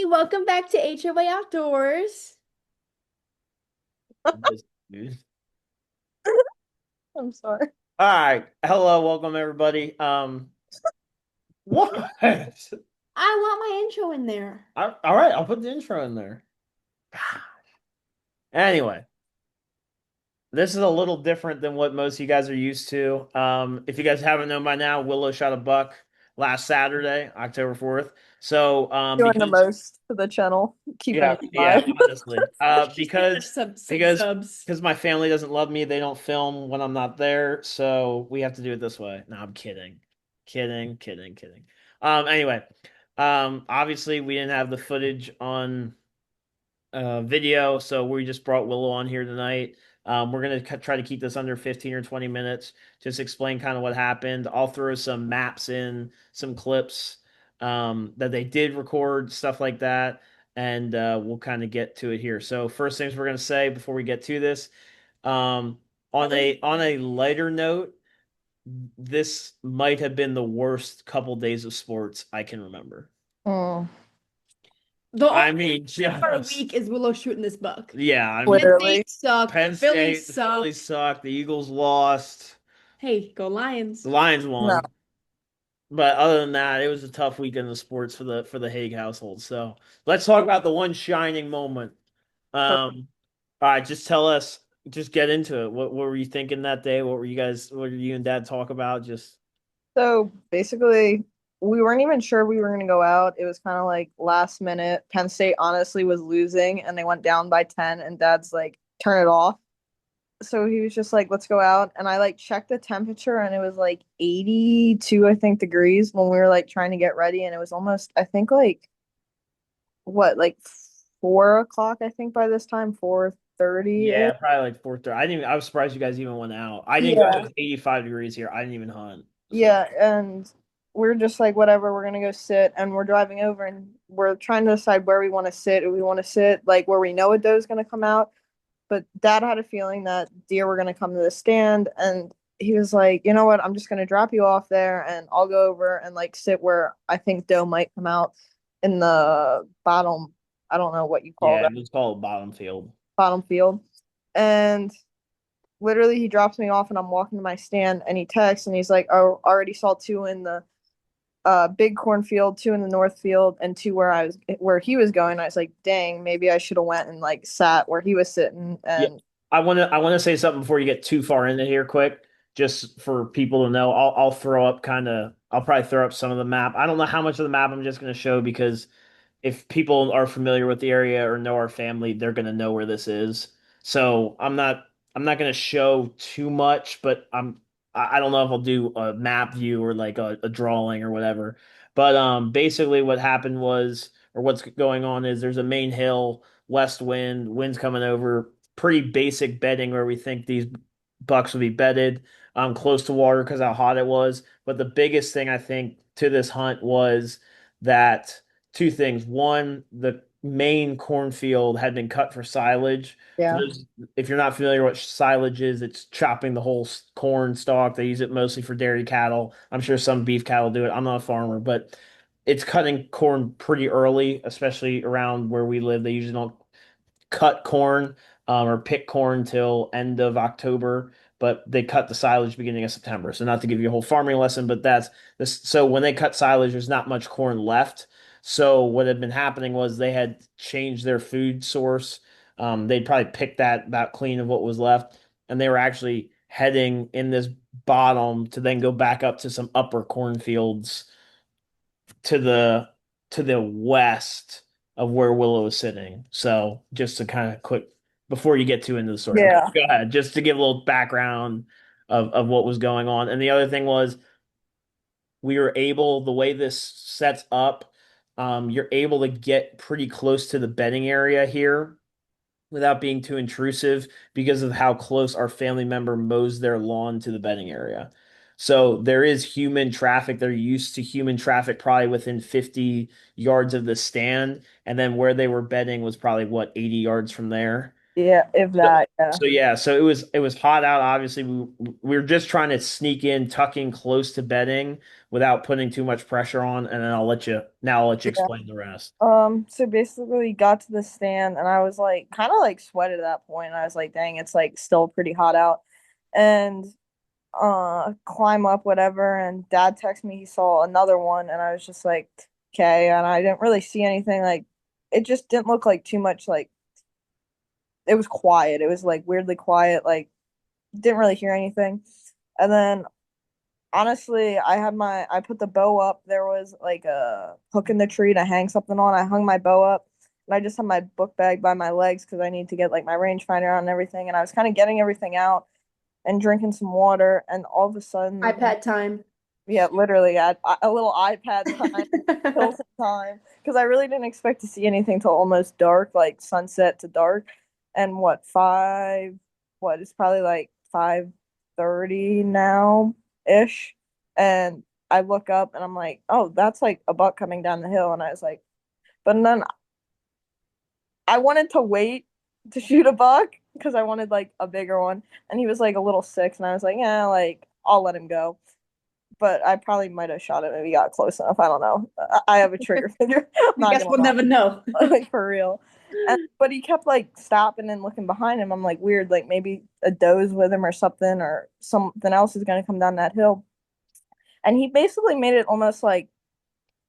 Welcome back to HOA Outdoors. This dude. I'm sorry. All right. Hello, welcome everybody. What? I want my intro in there. All right, I'll put the intro in there. Anyway, this is a little different than what most of you guys are used to. If you guys haven't known by now, Willow shot a buck last Saturday, October 4th. So, Doing the because most for the channel, keeping yeah, it yeah, alive. honestly, She's picking up some because subs. because my family doesn't love me, they don't film when I'm not there, so we have to do it this way. No, I'm kidding, kidding. Anyway, obviously we didn't have the footage on video, so we just brought Willow on here tonight. We're gonna try to keep this under 15 or 20 minutes. Just explain kind of what happened. I'll throw some maps in, some clips that they did record, stuff like that, and we'll kind of get to it here. So first things we're gonna say before we get to this, um, on a lighter note, this might have been the worst couple days of sports I can remember. Mm, The I only mean, part of the just week is Willow shooting this buck. yeah, I Penn mean. State literally. sucked. Penn Philly State, the Phillies sucked. suck. The Eagles lost. Hey, go The Lions. Lions No, won. But other than that, it was a tough weekend of sports for the Hague household. So let's talk about the one shining moment. perfect. All right, just tell us, just get into it. What were you thinking that day? What did you and Dad talk about? Just So basically, we weren't even sure we were going to go out. It was kind of like last minute. Penn State honestly was losing and they went down by 10, and Dad's like, turn it off. So he was just like, let's go out. And I like checked the temperature and it was like 82, I think, degrees when we were like trying to get ready. And it was almost, I think, like what, like 4 o'clock, I think by this time, 4:30. yeah, probably like 4:30. I was surprised you guys even went out. I didn't go. It Yeah. was 85 degrees here. I didn't even hunt. So Yeah, and we're just like, whatever, we're gonna go sit, and we're driving over, and we're trying to decide where we want to sit. If we want to sit like where we know a doe's gonna come out, but Dad had a feeling that deer were gonna come to the stand, and he was like, you know what, I'm just gonna drop you off there, and I'll go over and like sit where I think doe might come out in the bottom. I don't know what you call yeah, that, it was called bottom field. bottom field, and literally he drops me off and I'm walking to my stand and he texts and he's like, oh, already saw two in the big cornfield, two in the north field, and two where he was going. I was like, dang, maybe I should have went and like sat where he was sitting. Yeah, And I want to say something before you get too far into here, quick, just for people to know. I'll throw up I'll probably throw up some of the map. I don't know how much of the map I'm just going to show because if people are familiar with the area or know our family, they're going to know where this is. So I'm not going to show too much, but I don't know if I'll do a map view or like a drawing or whatever. But basically what happened was, or what's going on is there's a main hill, west wind, wind's coming over, pretty basic bedding where we think these bucks will be bedded, close to water because how hot it was. But the biggest thing I think to this hunt was that two things. One, the main cornfield had been cut for silage. For yeah, those, if you're not familiar what silage is, it's chopping the whole corn stalk. They use it mostly for dairy cattle. I'm sure some beef cattle do it. I'm not a farmer, but it's cutting corn pretty early, especially around where we live. They usually don't cut corn or pick corn till end of October, but they cut the silage beginning of September. So not to give you a whole farming lesson, but that's this. So when they cut silage, there's not much corn left. So what had been happening was they had changed their food source. They'd probably picked that about clean of what was left, and they were actually heading in this bottom to then go back up to some upper cornfields to the west of where Willow is sitting. So just to kind of quick before you get too into the story. Okay, yeah, go ahead. Just to give a little background of what was going on. And the other thing was we were able, the way this sets up, you're able to get pretty close to the bedding area here without being too intrusive because of how close our family member mows their lawn to the bedding area. So there is human traffic. They're used to human traffic probably within 50 yards of the stand. And then where they were bedding was probably what, 80 yards from there. Yeah, if that, yeah. So it was hot out. Obviously, we were just trying to sneak in, tucking close to bedding without putting too much pressure on, and then I'll let you Yeah. explain the rest. So basically got to the stand and I was like kind of like sweated at that point. I was like, dang, it's like still pretty hot out. And climb up whatever and dad texted me he saw another one and I was just like, okay, and I didn't really see anything like it just didn't look like too much like it was quiet. It was like weirdly quiet, like didn't really hear anything. And then honestly, I put the bow up. There was like a hook in the tree to hang something on. I hung my bow up and I just had my book bag by my legs because I need to get like my rangefinder on and everything. And I was kind of getting everything out and drinking some water. And all of a sudden, iPad time. yeah, literally, a little iPad time, Hilton time, because I really didn't expect to see anything till almost dark, like sunset to dark. And what, what, it's probably like 5:30 now ish. And I look up and I'm like, oh, that's like a buck coming down the hill. And I was like, but then I wanted to wait to shoot a buck because I wanted like a bigger one. And he was like a little six. And I was like, yeah, like I'll let him go, but I probably might have shot it if he got close enough. I don't know. I have a trigger finger. I'm I not guess gonna we'll lie, never know. like for real. But he kept like stopping and looking behind him. I'm like weird, like maybe a doe's with him or something else is gonna come down that hill. And he basically made it almost like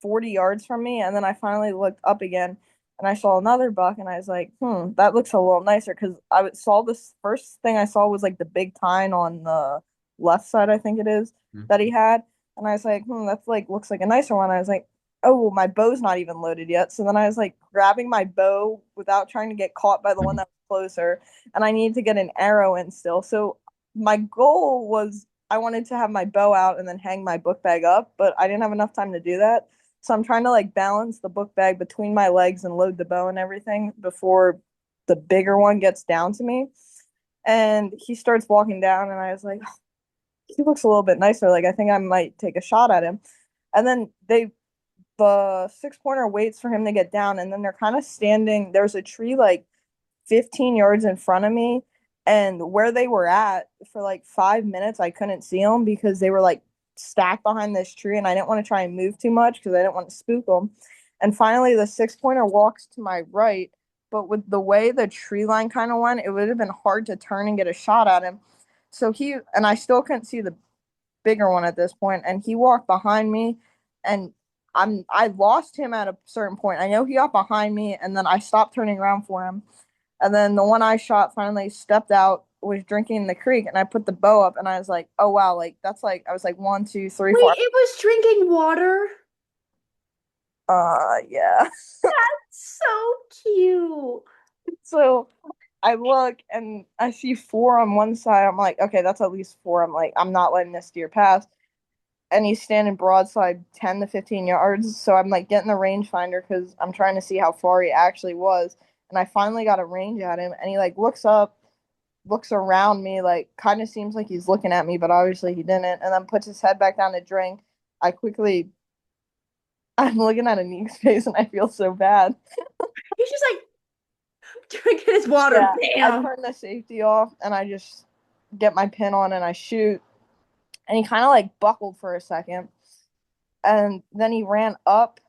40 yards from me, and then I finally looked up again and I saw another buck and I was like, that looks a little nicer because saw this first thing I saw was like the big tine on the left side, I think it is, that he had. And I was like, that's like looks like a nicer one. I was like, oh, my bow's not even loaded yet. So then I was like grabbing my bow without trying to get caught by the one that was closer. And I needed to get an arrow in still. So my goal was I wanted to have my bow out and then hang my book bag up, but I didn't have enough time to do that. So I'm trying to like balance the book bag between my legs and load the bow and everything before the bigger one gets down to me. And he starts walking down, and I was like, oh, he looks a little bit nicer. Like I think I might take a shot at him. And then the six pointer waits for him to get down, and then they're kind of standing. There's a tree like 15 yards in front of me, and where they were at for like 5 minutes, I couldn't see them because they were like stacked behind this tree, and I didn't want to try and move too much because I didn't want to spook them. And finally, the six pointer walks to my right, but with the way the tree line kind of went, it would have been hard to turn and get a shot at him. So I still couldn't see the bigger one at this point, and he walked behind me, and I lost him at a certain point. I know he got behind me, and then I stopped turning around for him. And then the one I shot finally stepped out, was drinking in the creek, and I put the bow up, and I was like, oh wow, like that's like I was like one, two, three, Wait, four. it was drinking water? Yeah. So cute. So I look and I see four on one side. I'm like, okay, that's at least four. I'm like, I'm not letting this deer pass. And he's standing broadside 10 to 15 yards. So I'm like getting the rangefinder because I'm trying to see how far he actually was. And I finally got a range at him, and he like looks up, looks around me, like kind of seems like he's looking at me, but obviously he didn't, and then puts his head back down to drink. I quickly I'm looking at Anik's face and I feel so bad. He's just like drinking his water. Yeah, I Bam. turn the safety off and I just get my pin on and I shoot. And he kind of like buckled for a second. And then he ran up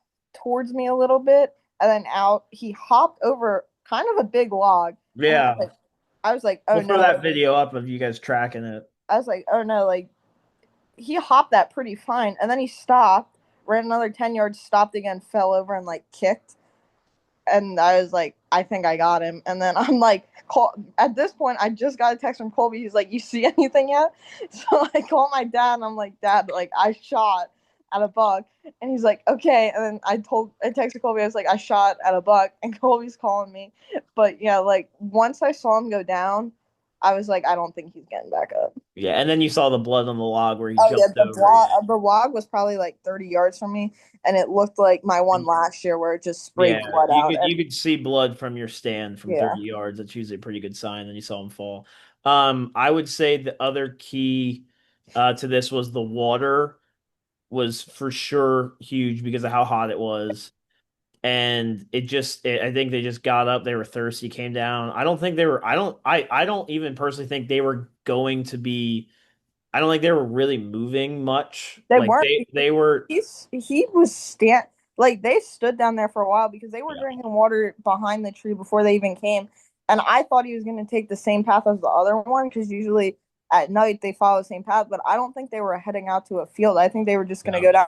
towards me a little bit and then out. He hopped over kind of a big log. And Yeah. I was like, oh We'll throw no. that video up of you guys tracking it. I was like, oh no, like he hopped that pretty fine. And then he stopped, ran another 10 yards, stopped again, fell over and like kicked. And I was like, I think I got him. And then I'm like, at this point, I just got a text from Colby. He's like, you see anything yet? So I call my dad and I'm like, Dad, like I shot at a buck. And he's like, okay. And then I texted Colby. I was like, I shot at a buck. And Colby's calling me. But yeah, like once I saw him go down, I was like, I don't think he's getting back up. Yeah, and then you saw the blood on the log where he Oh yeah, jumped over. the log was probably like 30 yards from me, and it looked like my one last year where it just sprayed Yeah, blood you out. could you could see blood from your stand from Yeah. 30 yards. That's usually a pretty good sign. Then you saw him fall. I would say the other key to this was the water was for sure huge because of how hot it was. and I think they just got up. They were thirsty, came down. I don't think they were. I don't even personally think they were going to be. I don't think they were really moving much. They Like weren't. they were. He was like they stood down there for a while because they were Yeah, drinking water behind the tree before they even came. And I thought he was going to take the same path as the other one because usually at night they follow the same path. But I don't think they were heading out to a field. I think they were just going to yeah, go down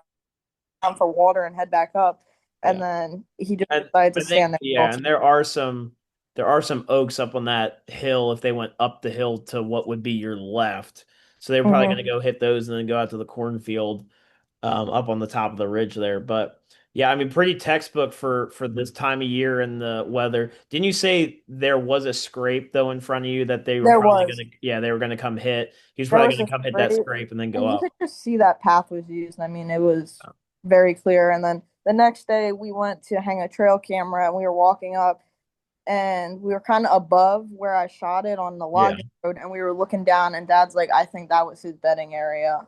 for water and head back up. And yeah. then he just And decided to I think stand there. yeah, and there are some oaks up on that hill if they went up the hill to what would be your left. So they were probably going to Mm-hmm. go hit those and then go out to the cornfield up on the top of the ridge there. But yeah, I mean, pretty textbook for this time of year and the weather. Didn't you say there was a scrape though in front of you that they were There probably was. gonna yeah they were gonna come hit? He was There probably was gonna a come hit that spray, scrape and then go and you up. could just see that path was used. I mean, it was very clear. And then the next day, we went to hang a trail camera, and we were walking up, and we were kind of above where I shot it on the Yeah, logging road, and we were looking down, and Dad's like, "I think that was his bedding area."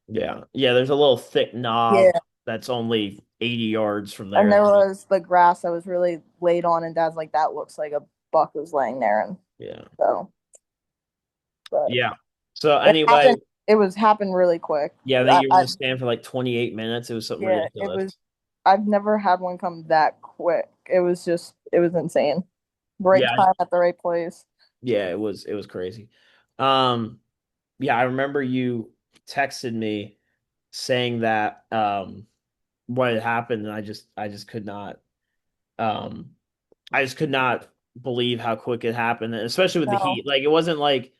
yeah. There's a little thick knob Yeah, that's only 80 yards from and there. there was the grass that was really laid on, and Dad's like, "That looks like a buck was laying there," and Yeah, so, but yeah. So it anyway, happened. It was happened really quick. yeah, I think I, you were in I the stand for like 28 minutes. It was something Yeah, it ridiculous. was. I've never had one come that quick. It was insane. Right Yeah, time at the right place. yeah, it was crazy. Um, yeah, I remember you texted me saying that what had happened, and I just could not um I just could not believe how quick it happened, and especially with the No. heat. Like it wasn't like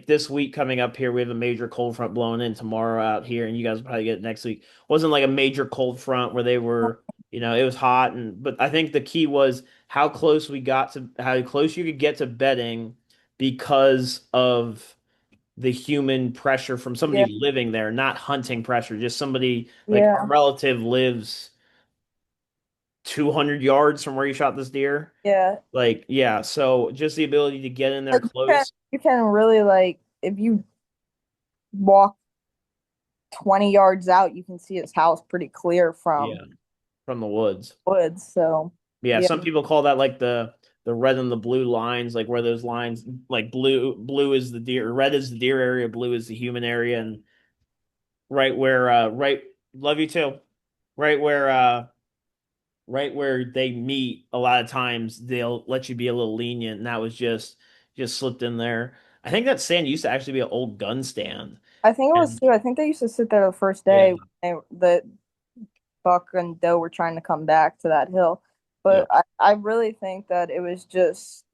this week coming up here, we have a major cold front blowing in tomorrow out here, and you guys will probably get it next week. It wasn't like a major cold front where they were, it was hot and but I think the key was how close you could get to bedding because of the human pressure from Yeah, somebody living there, not hunting pressure, just somebody like a yeah, relative lives 200 yards from where you shot this deer. yeah. Like, yeah, so just the ability to get in there Like close. you can really like if you walk 20 yards out, you can see his house pretty clear from Yeah, from the woods. woods. So Yeah, yeah, some people call that like the red and the blue lines, like where those lines like blue is the deer, red is the deer area, blue is the human area, and right where right love you too. Right where right where they meet, a lot of times they'll let you be a little lenient, and that was just slipped in there. I think that stand used to actually be an old gun stand. I think it was And too. I think they used to sit there the first yeah, day when the buck and doe were trying to come back to that hill. yeah, But I really think that it was just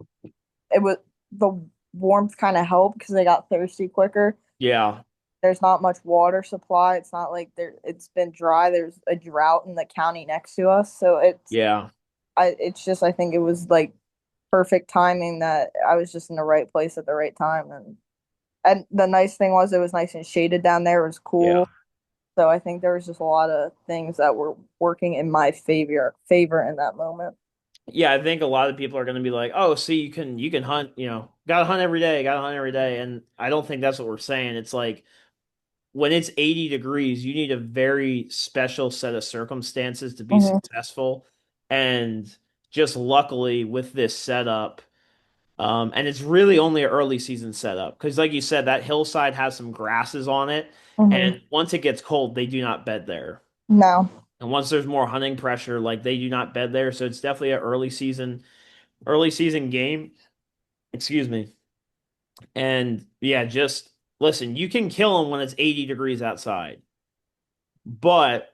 it was the warmth kind of helped because they got thirsty quicker. yeah, There's not much water supply. It's not like it's been dry. There's a drought in the county next to us. So yeah. it's just I think it was like perfect timing that I was just in the right place at the right time. And the nice thing was it was nice and shaded down there. It was Yeah. cool. So I think there was just a lot of things that were working in my favor in that moment. Yeah, I think a lot of people are going to be like, "Oh, see, you can hunt, got to hunt every day, got to hunt every day." And I don't think that's what we're saying. It's like when it's 80 degrees, you need a very special set of circumstances to be Hmm. successful. And just luckily with this setup, and it's really only an early season setup because, like you said, that hillside has some grasses on it, Hmm. and once it gets cold, they do not bed there. No, And once there's more hunting pressure, like they do not bed there. So it's definitely an early season game. Excuse me. And yeah, just listen, you can kill them when it's 80 degrees outside. But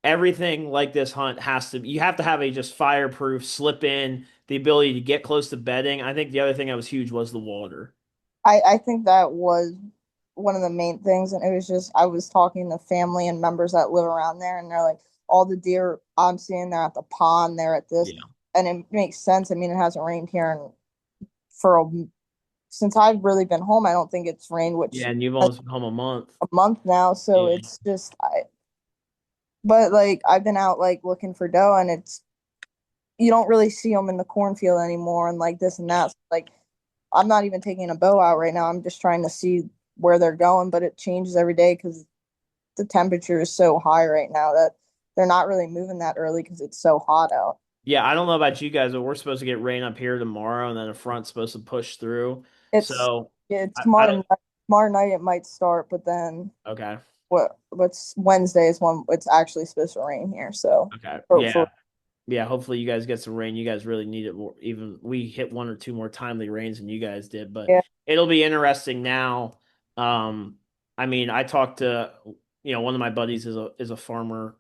everything like this hunt you have to have a just fireproof slip in, the ability to get close to bedding. I think the other thing that was huge was the water. I think that was one of the main things, and it was just I was talking to family and members that live around there, and they're like, all the deer I'm seeing, they're at the pond, they're at this, Yeah. and it makes sense. I mean, it hasn't rained here for since I've really been home. I don't think it's rained, which Yeah, and you've almost become a month. a month now, so Yeah. it's just but like I've been out like looking for doe, and it's you don't really see them in the cornfield anymore, and like this and that. So, like I'm not even taking a bow out right now. I'm just trying to see where they're going, but it changes every day because the temperature is so high right now that they're not really moving that early because it's so hot out. Yeah, I don't know about you guys, but we're supposed to get rain up here tomorrow, and then the front's supposed to push through. It's So yeah, I don't. tomorrow night it might start, but then Okay. what's Wednesday is when it's actually supposed to rain here. So Okay. hopefully, Yeah. Yeah. Hopefully you guys get some rain. You guys really need it more. Even we hit one or two more timely rains than you guys did, but yeah, it'll be interesting now. Um, I mean, I talked to one of my buddies is a farmer,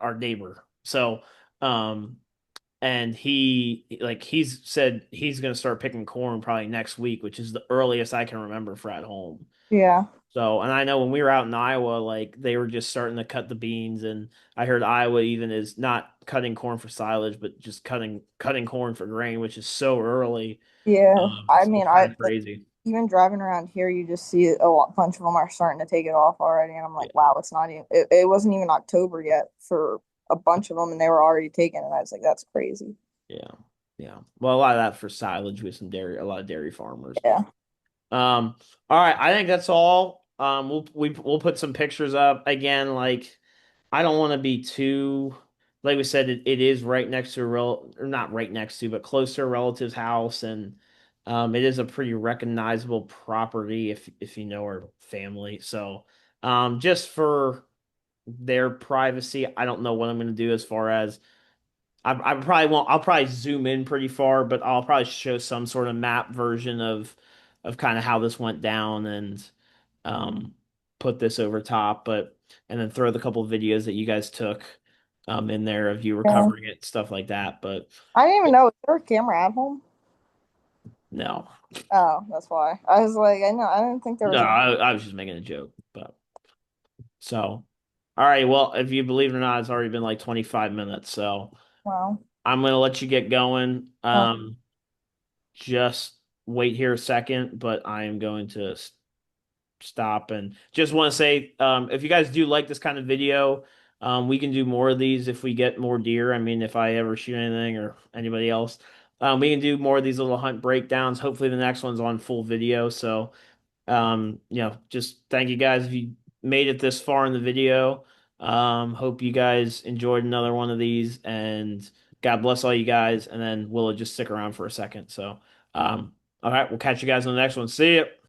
our neighbor. So, um, and he's said he's gonna start picking corn probably next week, which is the earliest I can remember for at home. yeah, So, and I know when we were out in Iowa, like they were just starting to cut the beans, and I heard Iowa even is not cutting corn for silage, but just cutting corn for grain, which is so early. yeah. I So mean, it's kind of crazy. even driving around here, you just see bunch of them are starting to take it off already, and I'm Yeah, like, wow, it's not even. It wasn't even October yet for a bunch of them, and they were already taken, and I was like, that's crazy. yeah, yeah. Well, a lot of that for silage with a lot of dairy farmers, but Yeah, all right, I think that's all. We'll put some pictures up again. Like, I don't want to be too, like we said, it is right next to or not right next to, but close to a relative's house, and it is a pretty recognizable property if you know our family. So, just for their privacy, I don't know what I'm going to do as far as I probably won't. I'll probably zoom in pretty far, but I'll probably show some sort of map version of kind of how this went down and um, put this over top, but and then throw the couple of videos that you guys took in there of you yeah. recovering it, stuff like that. But I didn't even know, is there a camera at home? no, Oh, that's why. I was like, I didn't think there no, was a. I was just making a joke. But so, all right. Well, if you believe it or not, it's already been like 25 minutes, so Wow. I'm gonna let you get going. Oh, Just wait here a second, but I am going to stop and just want to say if you guys do like this kind of video, we can do more of these if we get more deer. I mean, if I ever shoot anything or anybody else, we can do more of these little hunt breakdowns. Hopefully, the next one's on full video. So, just thank you guys if you made it this far in the video. Hope you guys enjoyed another one of these, and God bless all you guys. And then Willow just stick around for a second. So, all right, we'll catch you guys on the next one. See ya.